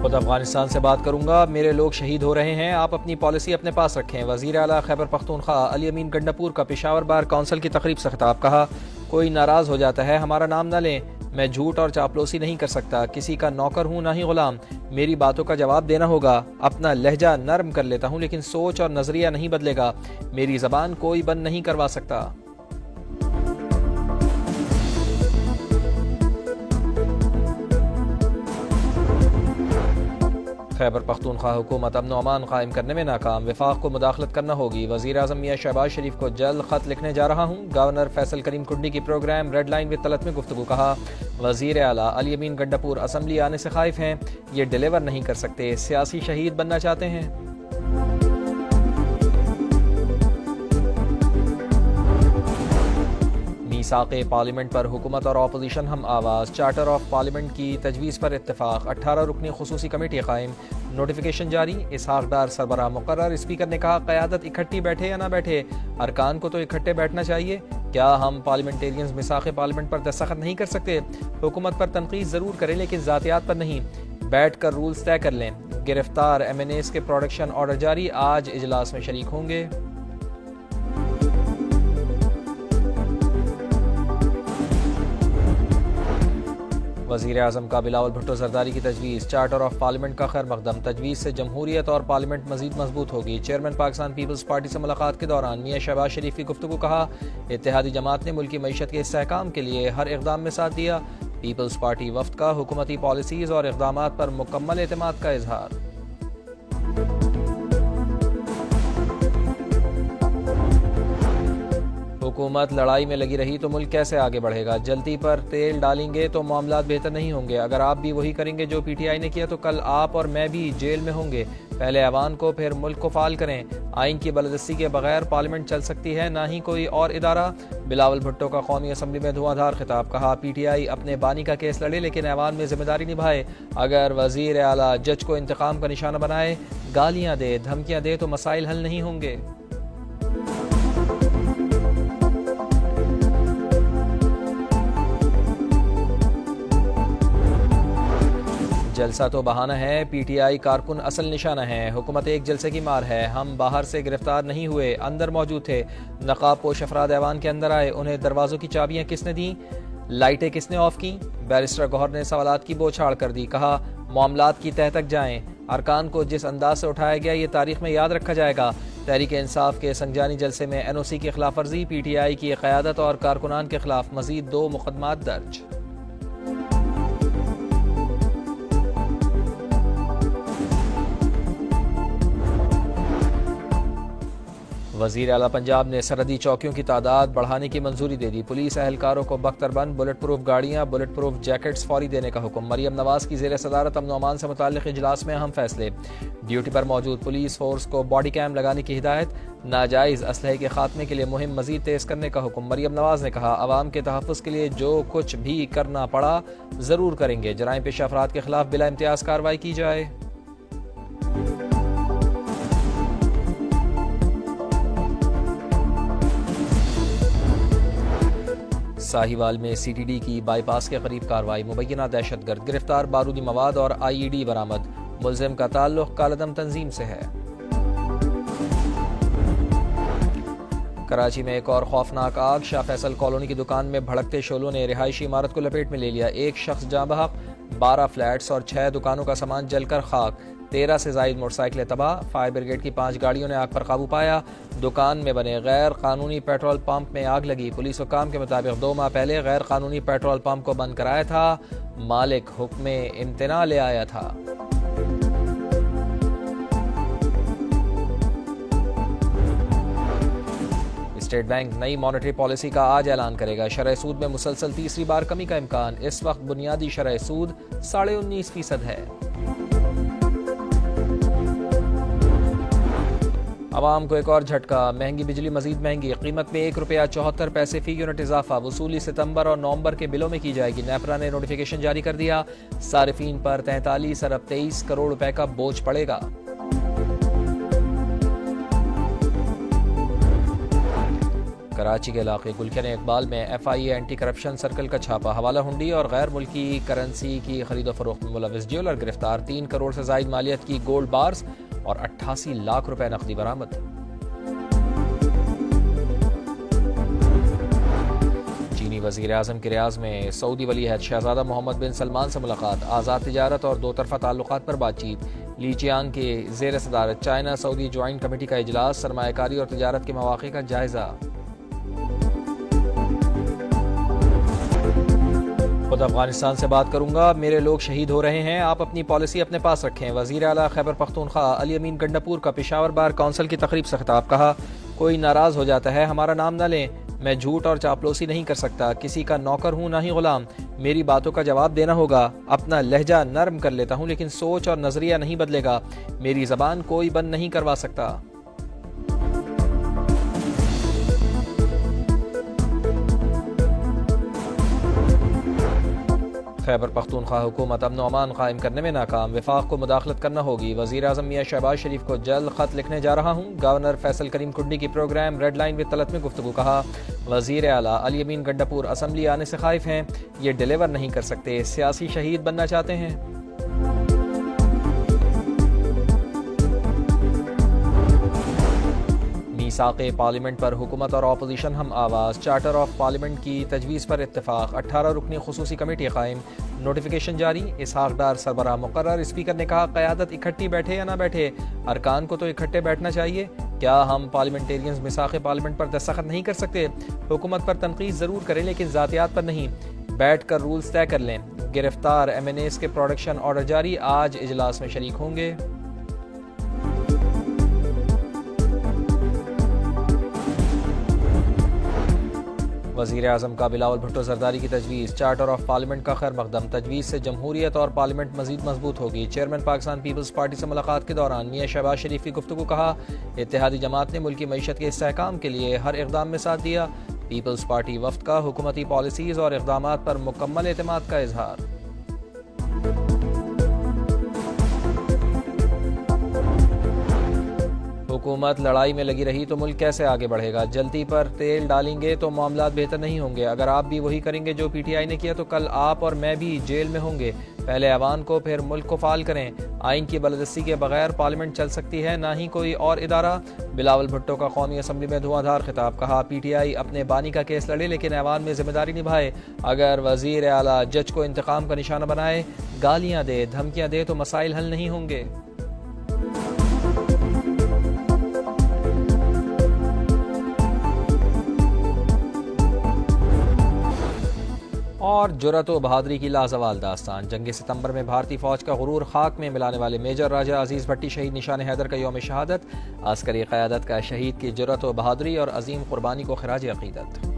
खुद अफगानिस्तान से बात करूंगा, मेरे लोग शहीद हो रहे हैं, आप अपनी पॉलिसी अपने पास रखें। वज़ीर आला खैबर पख्तूनख्वा अली अमीन गंडापुर का पेशावर बार काउंसिल की तकरीब से खिताब। कहा, कोई नाराज़ हो जाता है, हमारा नाम न लें, मैं झूठ और चापलूसी नहीं कर सकता, किसी का नौकर हूँ ना ही गुलाम, मेरी बातों का जवाब देना होगा। अपना लहजा नरम कर लेता हूँ लेकिन सोच और नजरिया नहीं बदलेगा, मेरी जबान कोई बंद नहीं करवा सकता। खैबर पख्तूनख्वा हुकूमत अमन अमान कायम करने में नाकाम, वफाक को मुदाखलत करना होगी। वज़ीर आज़म मियां शहबाज शरीफ को जल्द खत लिखने जा रहा हूँ। गवर्नर फैसल करीम कुंडी की programme red line with Talat में गुफ्तगू। कहा, वज़ीर आला अली अमीन गंडापुर असम्बली आने से खाइफ हैं, ये डिलीवर नहीं कर सकते, सियासी शहीद बनना चाहते हैं। मीसाक़े पार्लियामेंट पर हुकूमत और अपोजिशन हम आवाज़। चार्टर ऑफ पार्लियामेंट की तजवीज़ पर इत्तेफाक। 18 रुकनी खुसूसी कमेटी कायम, नोटिफिकेशन जारी। इसहाक डार सरबराह मुकर्रर। स्पीकर ने कहा, क़यादत इकट्ठी बैठे या ना बैठे, अरकान को तो इकट्ठे बैठना चाहिए। क्या हम पार्लियामेंटेरियंस मीसाक़े पार्लियामेंट पर दस्तखत नहीं कर सकते? हुकूमत पर तनकीद ज़रूर करें लेकिन ज़ातियात पर नहीं, बैठ कर रूल्स तय कर लें। गिरफ्तार MNAs के प्रोडक्शन ऑर्डर जारी, आज इजलास में शरीक होंगे। वज़ीर आज़म का बिलावल भुट्टो जरदारी की तजवीज़। चार्टर ऑफ पार्लियामेंट का खैर मकदम, तजवीज़ से जमहूरियत और पार्लियामेंट मजीद मजबूत होगी। चेयरमैन पाकिस्तान पीपल्स पार्टी से मुलाकात के दौरान मियां शहबाज शरीफ की गुफ्तगू। कहा, इत्तेहादी जमात ने मुल्की मईशत के इस्तेहकाम के लिए हर इक़दाम में साथ दिया। पीपल्स पार्टी वफ्द का हुकूमती पॉलिसीज़ और इक़दामात पर मुकम्मल एतमाद का इजहार। हुकूमत लड़ाई में लगी रही तो मुल्क कैसे आगे बढ़ेगा? जल्दी पर तेल डालेंगे तो मामलात बेहतर नहीं होंगे। अगर आप भी वही करेंगे जो PTI ने किया तो कल आप और मैं भी जेल में होंगे। पहले अवान को फिर मुल्क को फाल करें। आइन की बलदस्ती के बगैर पार्लियामेंट चल सकती है, ना ही कोई और इदारा। बिलावल भुट्टो का कौमी असम्बली में धुआंधार खिताब। कहा, PTI अपने बानी का केस लड़े लेकिन ऐवान में जिम्मेदारी निभाए। अगर वजीर आला जज को इंतकाम का निशाना बनाए, गालियां दे, धमकियां दे तो मसाइल हल नहीं होंगे। जलसा तो बहाना है, PTI कारकुन असल निशाना है। हुकूमत एक जलसे की मार है, हम बाहर से गिरफ्तार नहीं हुए, अंदर मौजूद थे। नकाब पोश अफराद ऐवान के अंदर आए, उन्हें दरवाज़ों की चाबियां किसने दी, लाइटें किसने ऑफ की? बैरिस्टर गौहर ने सवालात की बौछाड़ कर दी। कहा, मामलात की तह तक जाएं, अरकान को जिस अंदाज से उठाया गया ये तारीख में याद रखा जाएगा। तहरीक इंसाफ के संगजानी जलसे में NOC की खिलाफ वर्जी, PTI की क़यादत और कारकुनान के खिलाफ मजीद 2 मुकदमात दर्ज। वज़ीर आला पंजाब ने सरहदी चौकियों की तादाद बढ़ाने की मंजूरी दे दी। पुलिस एहलकारों को बख्तरबंद, बुलेट प्रूफ गाड़ियाँ, बुलेट प्रूफ जैकेट्स फौरी देने का हुक्म। मरियम नवाज की ज़ेर सदारत अमन अमान से मुताल्लिक़ इजलास में अहम फैसले। ड्यूटी पर मौजूद पुलिस फोर्स को बॉडी कैम लगाने की हिदायत। नाजायज़ असलहे के खात्मे के लिए मुहिम मजीद तेज़ करने का हुक्म। मरियम नवाज ने कहा, अवाम के तहफ़्फ़ुज़ के लिए जो कुछ भी करना पड़ा ज़रूर करेंगे। जराइम पेशा अफराद के खिलाफ बिला इम्तियाज़ कार्रवाई की जाए। साहिवाल में CTD की बाईपास के करीब कार्रवाई। मुबैना दहशतगर्द गिरफ्तार, बारूदी मवाद और IED बरामद। मुल्जिम का ताल्लुक कालदम तंजीम से है। कराची में एक और खौफनाक आग। शाह फैसल कॉलोनी की दुकान में भड़कते शोलों ने रिहायशी इमारत को लपेट में ले लिया। एक शख्स जाँ बहक, 12 फ्लैट्स और 6 दुकानों का सामान जलकर खाक। 13 से जायद मोटरसाइकिलें तबाह। फायर ब्रिगेड की 5 गाड़ियों ने आग पर काबू पाया। दुकान में बने गैर कानूनी पेट्रोल पंप में आग लगी। पुलिस हुकाम के मुताबिक 2 माह पहले गैर कानूनी पेट्रोल पंप को बंद कराया था, मालिक हुक्म इम्तना ले आया था। स्टेट बैंक नई मॉनेटरी पॉलिसी का आज ऐलान करेगा। शरह सूद में मुसलसल तीसरी बार कमी का इम्कान। इस वक्त बुनियादी शरह सूद 19.5% है। आवाम को एक और झटका, महंगी बिजली मजीद महंगी। कीमत में ₹1.74 फी यूनिट इजाफा। वसूली सितंबर और नवंबर के बिलों में की जाएगी। नेपरा ने नोटिफिकेशन जारी कर दिया। सारिफीन पर 43 अरब 23 करोड़ रुपए का बोझ पड़ेगा। कराची के इलाके गुलशन इकबाल में FIA एंटी करप्शन सर्कल का छापा, हवाला हुंडी और गैर मुल्की करेंसी की खरीदो फरोख्त में मुलविस ज्वेलर गिरफ्तार, 3 करोड़ से जायद मालियत की गोल्ड बार्स और 88 लाख रुपए नकदी बरामद। चीनी वज़ीर आज़म के रियाज में सऊदी वली अहद शहजादा मोहम्मद बिन सलमान से मुलाकात, आज़ाद तिजारत और दो तरफ़ा ताल्लुकात पर बातचीत। ली चियांग के ज़ेर सदारत चाइना सऊदी ज्वाइंट कमेटी का इजलास, सरमायाकारी और तिजारत के मौक़े का जायज़ा। खुद अफगानिस्तान से बात करूंगा, मेरे लोग शहीद हो रहे हैं, आप अपनी पॉलिसी अपने पास रखें। वज़ीर आला खैबर पख्तूनख्वा अली अमीन गंडापुर का पेशावर बार काउंसिल की तकरीब से खिताब, कहा कोई नाराज़ हो जाता है हमारा नाम न लें, मैं झूठ और चापलूसी नहीं कर सकता, किसी का नौकर हूँ ना ही गुलाम, मेरी बातों का जवाब देना होगा। अपना लहजा नरम कर लेता हूँ लेकिन सोच और नजरिया नहीं बदलेगा, मेरी जबान कोई बंद नहीं करवा सकता। खैबर पख्तूनख्वा हुकूमत अमन और अमान कायम करने में नाकाम, वफाक को मुदाखलत करना होगी। वज़ीर आज़म मियां शहबाज शरीफ को जल्द खत लिखने जा रहा हूँ, गवर्नर फैसल करीम कुंडी की programme red line with Talat में गुफ्तगू, कहा वज़ीर आला अली अमीन गंडापुर असम्बली आने से खाइफ हैं, ये डिलीवर नहीं कर सकते, सियासी शहीद बनना चाहते हैं। मीसाक़े पार्लियामेंट पर हुकूमत और अपोजिशन हम आवाज़, चार्टर ऑफ पार्लियामेंट की तजवीज़ पर इत्तेफाक, 18 रुकनी खुसूसी कमेटी कायम, नोटिफिकेशन जारी, इसहाक डार सरबराह मुकर्रर। स्पीकर ने कहा क़यादत इकट्ठी बैठे या ना बैठे, अरकान को तो इकट्ठे बैठना चाहिए। क्या हम पार्लियामेंटेरियंस मीसाक़े पार्लियामेंट पर दस्तखत नहीं कर सकते? हुकूमत पर तनकीद ज़रूर करें लेकिन ज़ातियात पर नहीं, बैठ कर रूल्स तय कर लें। गिरफ्तार MNAs के प्रोडक्शन ऑर्डर जारी, आज इजलास में शरीक होंगे। वज़ीर आज़म का बिलावल भुट्टो जरदारी की तजवीज़, चार्टर ऑफ पार्लियामेंट का खैर मकदम, तजवीज़ से जमहूरियत और पार्लियामेंट मज़ीद मजबूत होगी। चेयरमैन पाकिस्तान पीपल्स पार्टी से मुलाकात के दौरान मियां शहबाज शरीफ की गुफ्तगू, कहा इत्तेहादी जमात ने मुल्की मईशत के इस्तेहकाम के लिए हर इक़दाम में साथ दिया। पीपल्स पार्टी वफ्द का हुकूमती पॉलिसीज़ और इक़दामात पर मुकम्मल एतमाद का इजहार। हुकूमत लड़ाई में लगी रही तो मुल्क कैसे आगे बढ़ेगा? जल्दी पर तेल डालेंगे तो मामलात बेहतर नहीं होंगे। अगर आप भी वही करेंगे जो PTI ने किया तो कल आप और मैं भी जेल में होंगे। पहले अवान को फिर मुल्क को फाल करें। आइन की बलदस्ती के बगैर पार्लियामेंट चल सकती है, ना ही कोई और इदारा। बिलावल भुट्टो का कौमी असम्बली में धुआंधार खिताब, कहा PTI अपने बानी का केस लड़े लेकिन ऐवान में जिम्मेदारी निभाए। अगर वजीर आला जज को इंतकाम का निशाना बनाए, गालियां दे, धमकियां दे तो मसाइल हल नहीं होंगे। और जुर्रत व बहादुरी की लाजवाल दास्तान, जंग सितंबर में भारतीय फौज का गुरूर खाक में मिलाने वाले मेजर राजा अजीज भट्टी शहीद निशान हैदर का यौम शहादत, अस्करी क़यादत का शहीद की जुर्रत व बहादुरी और अजीम कुर्बानी को खिराज अक़ीदत।